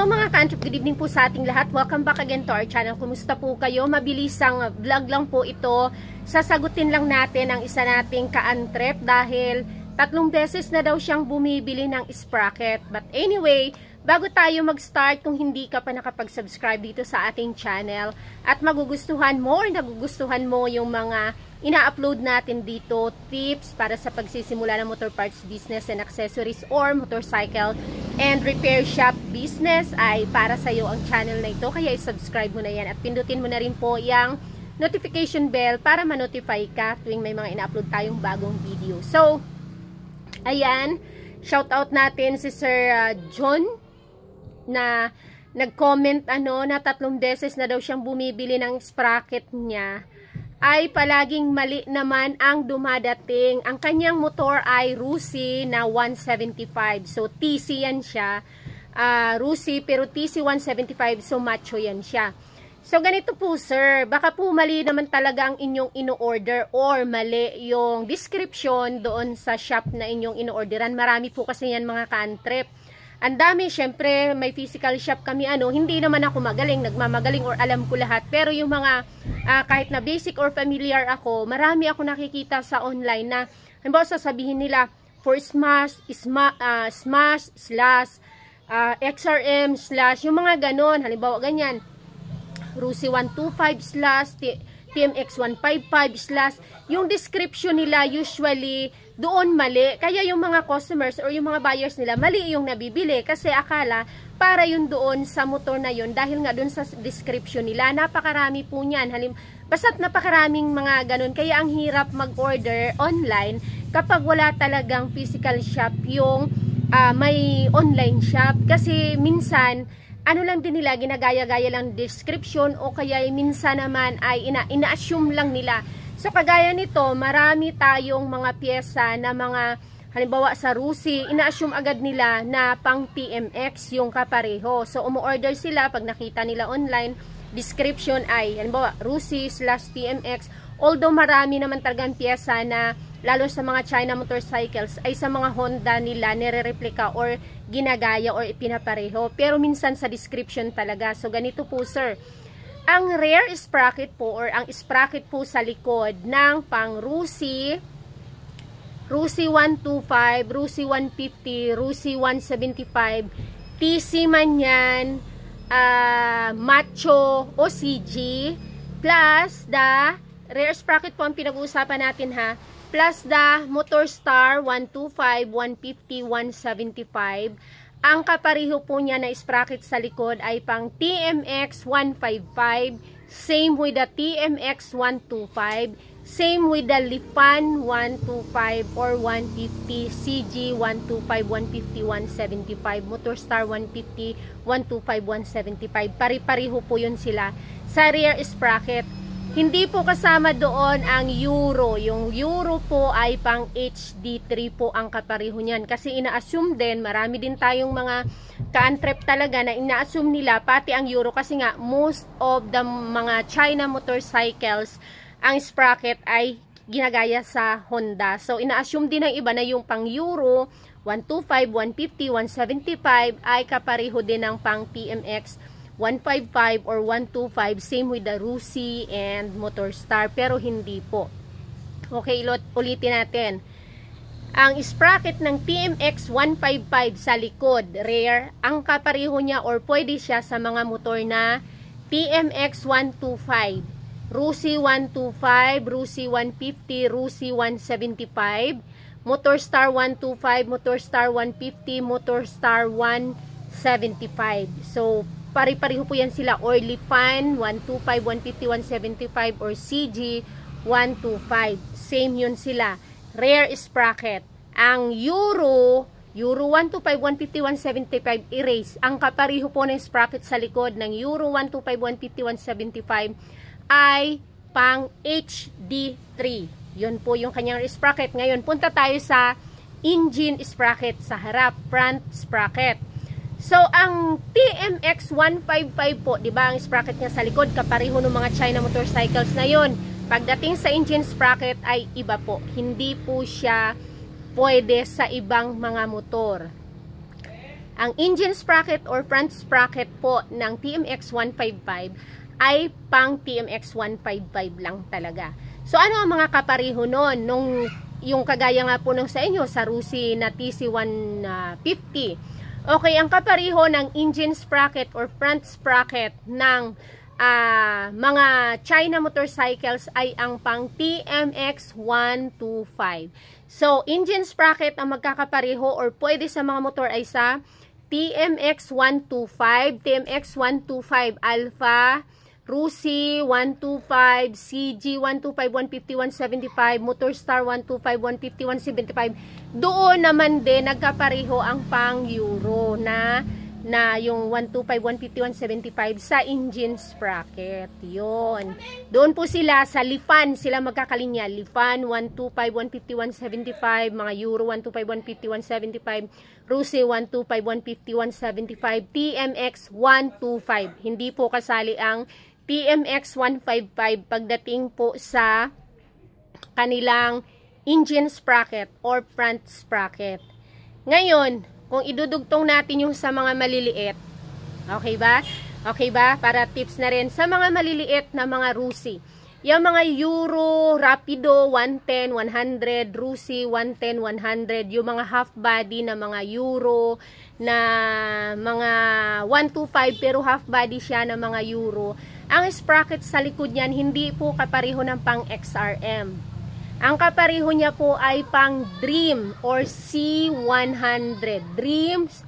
mga ka-antrep, good evening po sa ating lahat. Welcome back again to our channel. Kumusta po kayo? Mabilisang vlog lang po ito. Sasagutin lang natin ang isa nating ka-antrep dahil 3 beses na daw siyang bumibili ng sprocket. But anyway, bago tayo mag-start, kung hindi ka pa nakapag-subscribe dito sa ating channel at magugustuhan mo or nagugustuhan mo yung mga ina-upload natin dito, tips para sa pagsisimula ng motor parts business and accessories or motorcycle and repair shop business, ay para sa iyo ang channel na ito. Kaya i-subscribe mo na yan at pindutin mo na rin po yung notification bell para ma-notify ka tuwing may mga ina-upload tayong bagong video. So, ayan, shout out natin si Sir John na nag-comment na 3 beses na daw siyang bumibili ng sprocket niya, ay palaging mali naman ang dumadating. Ang kanyang motor ay Rusi na 175. So, TC yan siya. Rusi, pero TC 175. So, macho yan siya. So, ganito po, sir. Baka po mali naman talaga ang inyong ino-order or mali yung description doon sa shop na inyong ino-orderan. Marami po kasi yan mga ka-antrep. Ang dami, syempre, may physical shop kami, hindi naman ako magaling, nagmamagaling or alam ko lahat. Pero yung mga, kahit na basic or familiar ako, marami ako nakikita sa online na, halimbawa sasabihin nila, for smash, slash, XRM, slash, yung mga ganon, halimbawa ganyan, Rusi 125 slash, TMX 155 slash, yung description nila usually doon mali. Kaya yung mga customers or yung mga buyers nila, mali yung nabibili kasi akala para yun doon sa motor na yun dahil nga doon sa description nila. Napakarami po niyan. Basta't napakaraming mga ganun. Kaya ang hirap mag-order online kapag wala talagang physical shop yung may online shop. Kasi minsan, lang din nila, ginagaya-gaya lang description o kaya minsan naman ay ina-assume lang nila. So, kagaya nito, marami tayong mga pyesa na mga, halimbawa sa Rusi, ina-assume agad nila na pang TMX yung kapareho. So, umu-order sila, pag nakita nila online, description ay, halimbawa, Rusi slash TMX. Although marami naman talagang pyesa na, lalo sa mga China motorcycles, ay sa mga Honda nila, nire-replika or ginagaya or ipinapareho. Pero minsan sa description talaga. So, ganito po, sir. Ang rear sprocket po or ang sprocket po sa likod ng pang Rusi, Rusi 125, Rusi 150, Rusi 175, TC man yan, Macho o CG, plus the rear sprocket po ang pinag-uusapan natin ha, plus the Motorstar 125, 150, 175. Ang kapareho po niya na sprocket sa likod ay pang TMX 155, same with the TMX 125, same with the Lipan 125 or 150, CG 125, 150, 175, Motorstar 150, 125, 175. Pari-pariho po yun sila sa rear sprocket. Hindi po kasama doon ang Euro. Yung Euro po ay pang HD3 po ang kapareho niyan. Kasi ina-assume din, marami din tayong mga ka-antrep talaga na ina-assume nila pati ang Euro. Kasi nga, most of the mga China motorcycles, ang sprocket ay ginagaya sa Honda. So, ina-assume din ng iba na yung pang Euro, 125, 150, 175 ay kapareho din ng pang TMX 155 or 125, same with the Rusi and Motorstar, pero hindi po. Okay, ulitin natin. Ang sprocket ng TMX 155 sa likod, rear, ang kapareho niya or pwede siya sa mga motor na TMX 125, Rusi 125, Rusi 150, Rusi 175, Motorstar 125, Motorstar 150, Motorstar 175. So, pari-pariho po yan sila, or Lipan 125, 150, 175 or CG 125. Same yun sila. Rear sprocket. Ang Euro 125, 150, 175 erase. Ang kapariho po ng sprocket sa likod ng Euro 125, 150, 175 ay pang HD3. Yun po yung kanyang sprocket. Ngayon, punta tayo sa engine sprocket sa harap, front sprocket. So, ang TMX 155 po, di ba, ang sprocket niya sa likod, kapareho ng mga China motorcycles na yun. Pagdating sa engine sprocket ay iba po. Hindi po siya pwede sa ibang mga motor. Ang engine sprocket or front sprocket po ng TMX 155 ay pang TMX 155 lang talaga. So ano ang mga kapareho nun? Yung kagaya nga po nung sa inyo sa Rusi na TC 150. Okay, ang kapareho ng engine sprocket or front sprocket ng mga China motorcycles ay ang pang TMX 125. So, engine sprocket ang magkakapareho or pwede sa mga motor ay sa TMX 125, TMX 125 Alpha, Rusi 125, CG 125, 150, 175, Motorstar 125, 150, 175. Doon naman din nagkapareho ang pang Euro na yung 125, 150, 175 sa engine sprocket. Yun. Doon po sila sa Lifan, sila magkakalinya. Lifan 125, 150, 175, mga Euro 125, 150, 175, Rusi 125, 150, 175, TMX 125. Hindi po kasali ang TMX 155 pagdating po sa kanilang engine sprocket or front sprocket. Ngayon, kung idudugtong natin yung sa mga maliliit, okay ba? Okay ba? Para tips na rin sa mga maliliit na mga Rusi. Yung mga Euro, Rapido, 110, 100, Rusi, 110, 100, yung mga half body na mga Euro, na mga 125 pero half body siya na mga Euro. Ang sprocket sa likod niyan, hindi po kapareho ng pang XRM. Ang kapareho niya po ay pang Dream or C100. Dreams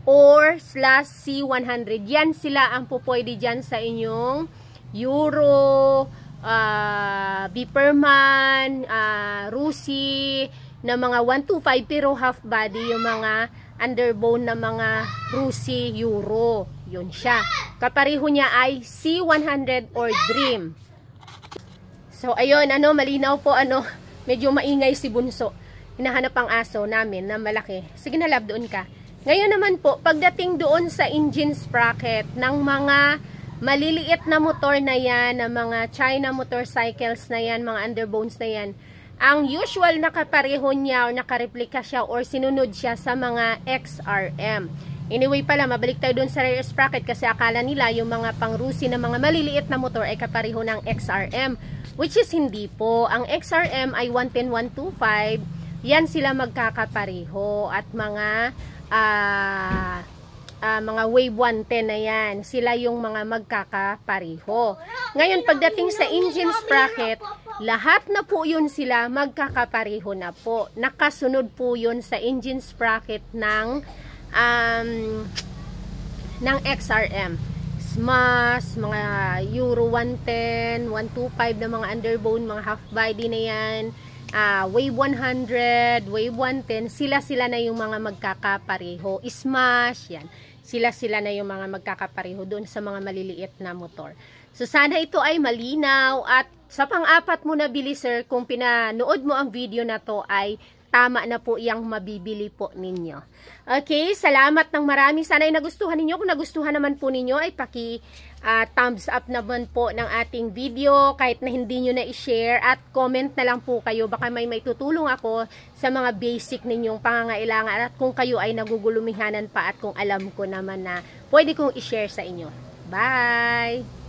or /C100. Yan sila ang po pwede dyan sa inyong Euro, Biperman, Rusi, na mga 125 pero half body, yung mga underbone na mga Rusi Euro. Yun siya. Kapareho niya ay C100 or Dream. So, ayun, malinaw po, medyo maingay si Bunso. Hinahanap ang aso namin na malaki. Sige na, love, doon ka. Ngayon naman po, pagdating doon sa engine sprocket ng mga maliliit na motor na yan, ng mga China motorcycles na yan, mga underbones na yan, ang usual na kapareho niya o nakareplika siya or sinunod siya sa mga XRM. Anyway pala, mabalik tayo doon sa rear sprocket kasi akala nila yung mga pang-Rusi na mga maliliit na motor ay kapareho ng XRM. Which is hindi po. Ang XRM ay 110, 125. Yan sila magkakapareho. At mga Wave 110 na yan. Sila yung mga magkakapareho. Ngayon, pagdating sa engine sprocket, lahat na po yun sila magkakapareho na po. Nakasunod po yun sa engine sprocket ng XRM. Smash, mga Euro 110, 125 na mga underbone, mga half body na yan, Wave 100, Wave 110, sila na yung mga magkakapareho. Smash, yan. Sila na yung mga magkakapareho doon sa mga maliliit na motor. So, sana ito ay malinaw at sa pang-apat mo na bili, sir, kung pinanood mo ang video na to ay tama na po yung mabibili po ninyo. Okay, salamat ng marami. Sana ay nagustuhan ninyo. Kung nagustuhan naman po ninyo, ay thumbs up naman po ng ating video. Kahit na hindi nyo na i-share at comment na lang po kayo. Baka may tutulong ako sa mga basic ninyong pangangailangan at kung kayo ay nagugulumihanan pa at kung alam ko naman na pwede kong i-share sa inyo. Bye!